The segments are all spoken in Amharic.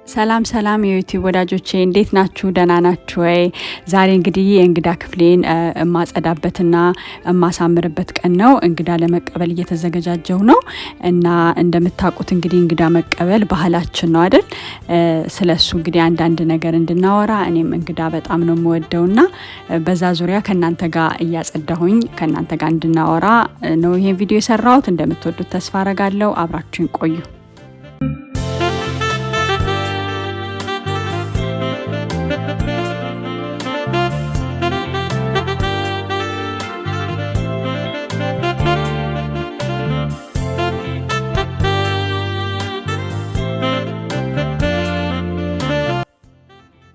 ሰላም ሰላም የዩቲዩብ ወዳጆቼ እንዴት ናችሁ? ደህና ናችሁ ወይ? ዛሬ እንግዲህ የእንግዳ ክፍሌን ማጸዳበትና ማሳምርበት ቀን ነው። እንግዳ ለመቀበል እየተዘጋጀው ነው እና እንደምታውቁት እንግዲህ እንግዳ መቀበል ባህላችን ነው አይደል? ስለሱ እንግዲህ አንዳንድ ነገር እንድናወራ እኔም እንግዳ በጣም ነው የምወደውና በዛ ዙሪያ ከናንተ ጋር እያጸዳሁኝ ከናንተ ጋር እንድናወራ ነው ይሄን ቪዲዮ የሰራሁት። እንደምትወዱት ተስፋ አረጋለሁ። አብራችሁን ቆዩ።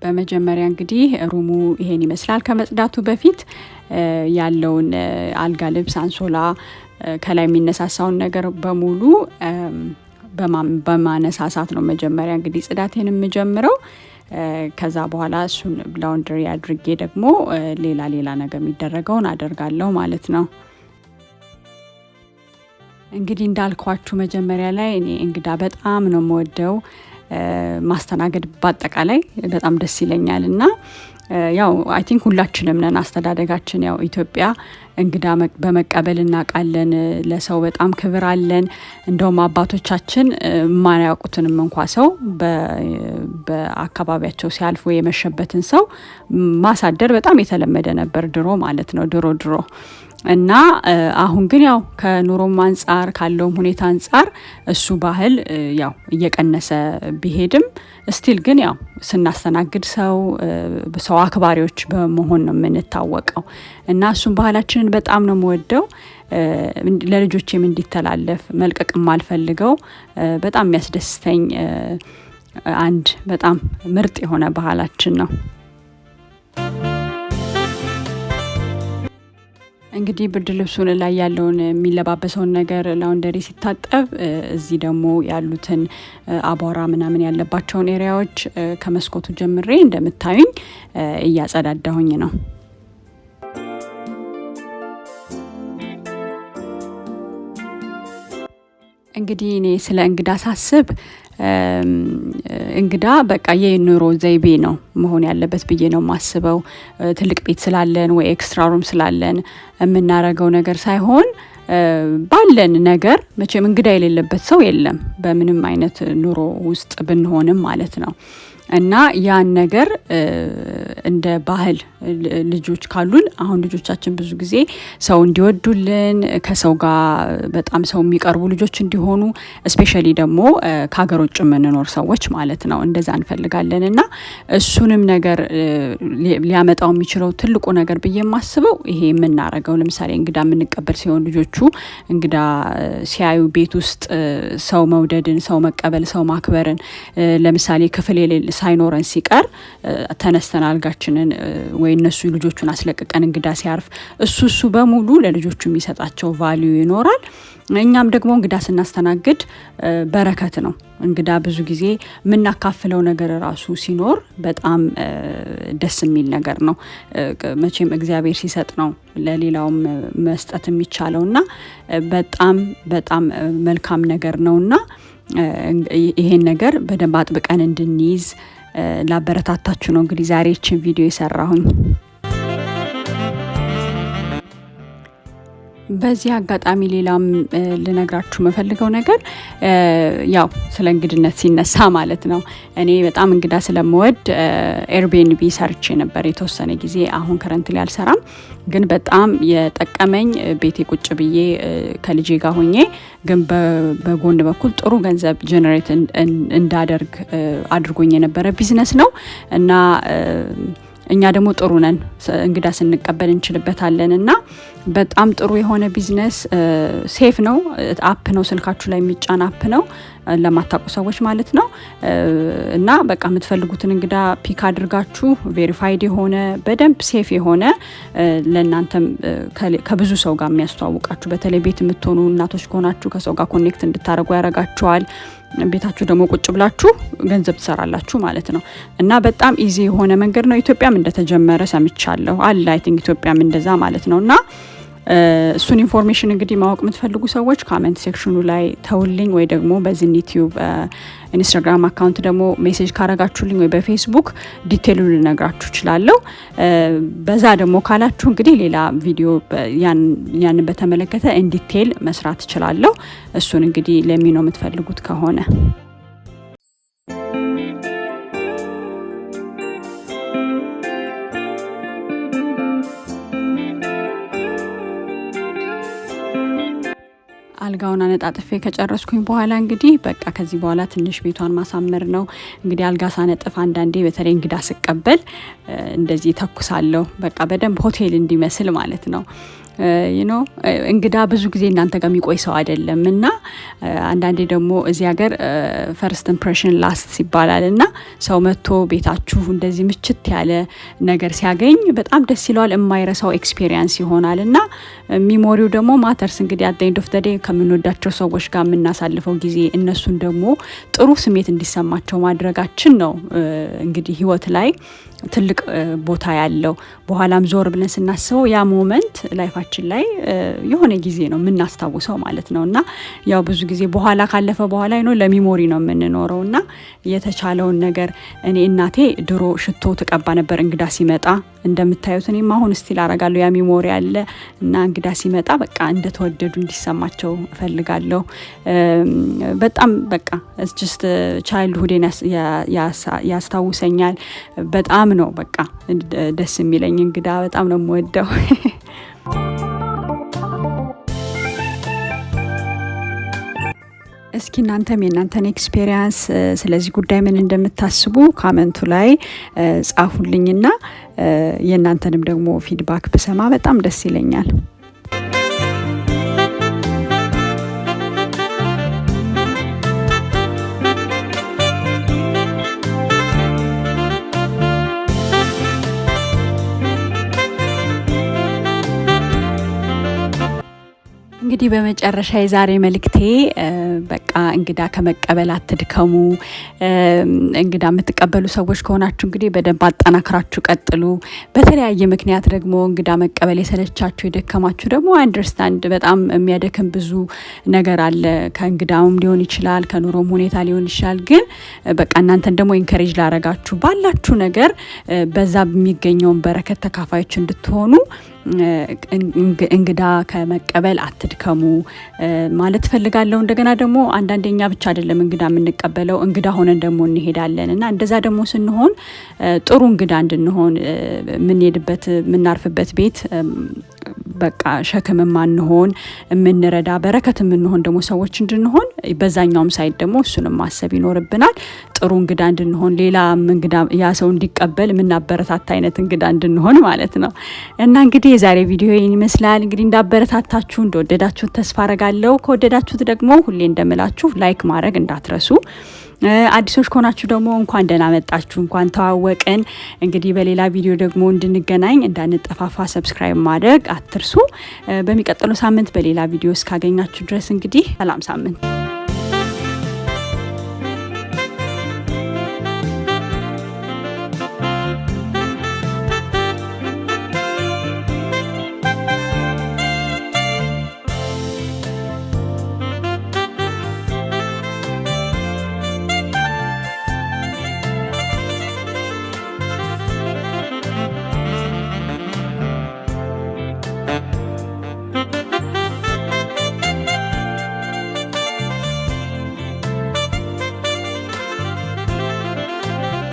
በመጀመሪያ እንግዲህ ሩሙ ይሄን ይመስላል። ከመጽዳቱ በፊት ያለውን አልጋ ልብስ፣ አንሶላ ከላይ የሚነሳሳውን ነገር በሙሉ በማነሳሳት ነው መጀመሪያ እንግዲህ ጽዳቴን የምጀምረው። ከዛ በኋላ እሱን ላውንድሪ አድርጌ ደግሞ ሌላ ነገር የሚደረገውን አደርጋለሁ ማለት ነው። እንግዲህ እንዳልኳችሁ መጀመሪያ ላይ እኔ እንግዳ በጣም ነው የምወደው። ማስተናገድ በአጠቃላይ በጣም ደስ ይለኛል እና ያው አይ ቲንክ ሁላችንም ነን አስተዳደጋችን ያው ኢትዮጵያ እንግዳ በመቀበል እናውቃለን። ለሰው በጣም ክብር አለን። እንደውም አባቶቻችን ማያውቁትንም እንኳን ሰው በአካባቢያቸው ሲያልፉ የመሸበትን ሰው ማሳደር በጣም የተለመደ ነበር ድሮ ማለት ነው ድሮ እና አሁን ግን ያው ከኑሮም አንፃር ካለውም ሁኔታ አንፃር እሱ ባህል ያው እየቀነሰ ቢሄድም ስቲል ግን ያው ስናስተናግድ ሰው አክባሪዎች በመሆን ነው የምንታወቀው እና እሱን ባህላችንን በጣም ነው የምወደው። ለልጆቼም እንዲተላለፍ መልቀቅም አልፈልገው በጣም የሚያስደስተኝ አንድ በጣም ምርጥ የሆነ ባህላችን ነው። እንግዲህ ብርድ ልብሱን ላይ ያለውን የሚለባበሰውን ነገር ላውንደሪ ሲታጠብ እዚህ ደግሞ ያሉትን አቧራ ምናምን ያለባቸውን ኤሪያዎች ከመስኮቱ ጀምሬ እንደምታዩኝ እያጸዳዳሁኝ ነው። እንግዲህ እኔ ስለ እንግዳ ሳስብ እንግዳ በቃ የኑሮ ዘይቤ ነው መሆን ያለበት ብዬ ነው ማስበው። ትልቅ ቤት ስላለን ወይ ኤክስትራ ሩም ስላለን የምናረገው ነገር ሳይሆን ባለን ነገር መቼም እንግዳ የሌለበት ሰው የለም በምንም አይነት ኑሮ ውስጥ ብንሆንም ማለት ነው። እና ያን ነገር እንደ ባህል ልጆች ካሉን አሁን ልጆቻችን ብዙ ጊዜ ሰው እንዲወዱልን ከሰው ጋር በጣም ሰው የሚቀርቡ ልጆች እንዲሆኑ ስፔሻሊ ደግሞ ከሀገር ውጭ የምንኖር ሰዎች ማለት ነው እንደዛ እንፈልጋለን። እና እሱንም ነገር ሊያመጣው የሚችለው ትልቁ ነገር ብዬ የማስበው ይሄ የምናረገው ለምሳሌ እንግዳ የምንቀበል ሲሆን ልጆቹ እንግዳ ሲያዩ ቤት ውስጥ ሰው መውደድን፣ ሰው መቀበል፣ ሰው ማክበርን ለምሳሌ ክፍል ሳይኖረን ሲቀር ተነስተን አልጋችንን ወይ እነሱ ልጆቹን አስለቅቀን እንግዳ ሲያርፍ እሱ በሙሉ ለልጆቹ የሚሰጣቸው ቫልዩ ይኖራል። እኛም ደግሞ እንግዳ ስናስተናግድ በረከት ነው። እንግዳ ብዙ ጊዜ የምናካፍለው ነገር ራሱ ሲኖር በጣም ደስ የሚል ነገር ነው። መቼም እግዚአብሔር ሲሰጥ ነው ለሌላውም መስጠት የሚቻለውና በጣም መልካም ነገር ነውና ይሄን ነገር በደንብ አጥብቀን እንድንይዝ ላበረታታችሁ ነው እንግዲህ ዛሬ እቺን ቪዲዮ የሰራሁኝ። በዚህ አጋጣሚ ሌላም ልነግራችሁ መፈልገው ነገር ያው ስለ እንግድነት ሲነሳ ማለት ነው እኔ በጣም እንግዳ ስለምወድ ኤርቢኤንቢ ሰርቼ ነበር የተወሰነ ጊዜ። አሁን ከረንትሊ አልሰራም፣ ግን በጣም የጠቀመኝ ቤቴ ቁጭ ብዬ ከልጄ ጋር ሆኜ ግን በጎን በኩል ጥሩ ገንዘብ ጀነሬት እንዳደርግ አድርጎኝ የነበረ ቢዝነስ ነው እና እኛ ደግሞ ጥሩ ነን እንግዳ ስንቀበል እንችልበታለን እና በጣም ጥሩ የሆነ ቢዝነስ ሴፍ ነው። አፕ ነው ስልካችሁ ላይ የሚጫን አፕ ነው ለማታውቁ ሰዎች ማለት ነው። እና በቃ የምትፈልጉትን እንግዳ ፒክ አድርጋችሁ ቬሪፋይድ የሆነ በደንብ ሴፍ የሆነ ለእናንተም ከብዙ ሰው ጋር የሚያስተዋውቃችሁ በተለይ ቤት የምትሆኑ እናቶች ከሆናችሁ ከሰው ጋር ኮኔክት እንድታደርጉ ያደርጋችኋል። ቤታችሁ ደግሞ ቁጭ ብላችሁ ገንዘብ ትሰራላችሁ ማለት ነው እና በጣም ኢዚ የሆነ መንገድ ነው። ኢትዮጵያም እንደተጀመረ ሰምቻለሁ አለ አይ ቲንክ ኢትዮጵያም እንደዛ ማለት ነውና እሱን ኢንፎርሜሽን እንግዲህ ማወቅ የምትፈልጉ ሰዎች ኮሜንት ሴክሽኑ ላይ ተውልኝ ወይ ደግሞ በዚህ ዩቲዩብ ኢንስታግራም አካውንት ደግሞ ሜሴጅ ካረጋችሁልኝ ወይ በፌስቡክ ዲቴይሉን ልነግራችሁ እችላለሁ። በዛ ደግሞ ካላችሁ እንግዲህ ሌላ ቪዲዮ ያን በተመለከተ ኢን ዲቴይል መስራት እችላለሁ። እሱን እንግዲህ ለሚ ነው የምትፈልጉት ከሆነ አልጋውን አነጣጥፌ ከጨረስኩኝ በኋላ እንግዲህ በቃ ከዚህ በኋላ ትንሽ ቤቷን ማሳመር ነው። እንግዲህ አልጋ ሳነጥፍ አንዳንዴ በተለይ እንግዳ ስቀበል እንደዚህ ተኩሳለሁ። በቃ በደንብ ሆቴል እንዲመስል ማለት ነው። እንግዳ ብዙ ጊዜ እናንተ ጋር የሚቆይ ሰው አይደለም እና አንዳንዴ ደግሞ እዚህ ሀገር ፈርስት ኢምፕሬሽን ላስት ይባላል እና ሰው መጥቶ ቤታችሁ እንደዚህ ምችት ያለ ነገር ሲያገኝ በጣም ደስ ይለዋል። የማይረሳው ኤክስፒሪየንስ ይሆናል እና ሚሞሪው ደግሞ ማተርስ እንግዲህ አት ዘ ኤንድ ኦፍ ዘ ዴይ ከምንወዳቸው ሰዎች ጋር የምናሳልፈው ጊዜ እነሱን ደግሞ ጥሩ ስሜት እንዲሰማቸው ማድረጋችን ነው እንግዲህ ህይወት ላይ ትልቅ ቦታ ያለው። በኋላም ዞር ብለን ስናስበው ያ ሞመንት ላይፋችን ላይ የሆነ ጊዜ ነው የምናስታውሰው ማለት ነውና ያው ብዙ ጊዜ በኋላ ካለፈ በኋላ ለሚሞሪ ነው የምንኖረው እና የተቻለውን ነገር እኔ እናቴ ድሮ ሽቶ ተቀባ ነበር እንግዳ ሲመጣ እንደምታዩት እኔም አሁን ስቲል አረጋለሁ። ያ ሚሞሪ አለ እና እንግዳ ሲመጣ በቃ እንደተወደዱ እንዲሰማቸው እፈልጋለሁ። በጣም በቃ it's just childhood ያስታውሰኛል። በጣም ነው በቃ ደስ የሚለኝ እንግዳ በጣም ነው የምወደው። እስኪ እናንተም የእናንተን ኤክስፒሪየንስ ስለዚህ ጉዳይ ምን እንደምታስቡ ኮሜንቱ ላይ ጻፉልኝና የእናንተንም ደግሞ ፊድባክ ብሰማ በጣም ደስ ይለኛል። እንግዲህ በመጨረሻ የዛሬ መልእክቴ በቃ እንግዳ ከመቀበል አትድከሙ። እንግዳ የምትቀበሉ ሰዎች ከሆናችሁ እንግዲህ በደንብ አጠናክራችሁ ቀጥሉ። በተለያየ ምክንያት ደግሞ እንግዳ መቀበል የሰለቻችሁ የደከማችሁ ደግሞ አንደርስታንድ በጣም የሚያደክም ብዙ ነገር አለ። ከእንግዳውም ሊሆን ይችላል፣ ከኑሮም ሁኔታ ሊሆን ይችላል። ግን በቃ እናንተን ደግሞ ኢንከሬጅ ላረጋችሁ ባላችሁ ነገር በዛ በሚገኘው በረከት ተካፋዮች እንድትሆኑ እንግዳ ከመቀበል አትድከሙ ማለት ፈልጋለሁ። እንደገና ደግሞ አንዳንዴኛ ብቻ አይደለም እንግዳ የምንቀበለው፣ እንግዳ ሆነን ደግሞ እንሄዳለን እና እንደዛ ደግሞ ስንሆን ጥሩ እንግዳ እንድንሆን የምንሄድበት የምናርፍበት ቤት በቃ ሸክም ማንሆን የምንረዳ በረከት የምንሆን ደግሞ ሰዎች እንድንሆን በዛኛውም ሳይድ ደግሞ እሱንም ማሰብ ይኖርብናል። ጥሩ እንግዳ እንድንሆን ሌላ እንግዳ ያ ሰው እንዲቀበል የምናበረታታ አይነት እንግዳ እንድንሆን ማለት ነው እና እንግዲህ የዛሬ ቪዲዮ ይህን ይመስላል። እንግዲህ እንዳበረታታችሁ እንደወደዳችሁት ተስፋ አረጋለሁ። ከወደዳችሁት ደግሞ ሁሌ እንደምላችሁ ላይክ ማድረግ እንዳትረሱ። አዲሶች ከሆናችሁ ደግሞ እንኳን ደህና መጣችሁ፣ እንኳን ተዋወቅን። እንግዲህ በሌላ ቪዲዮ ደግሞ እንድንገናኝ እንዳንጠፋፋ ሰብስክራይብ ማድረግ አትርሱ። በሚቀጥለው ሳምንት በሌላ ቪዲዮ እስካገኛችሁ ድረስ እንግዲህ ሰላም ሳምንት።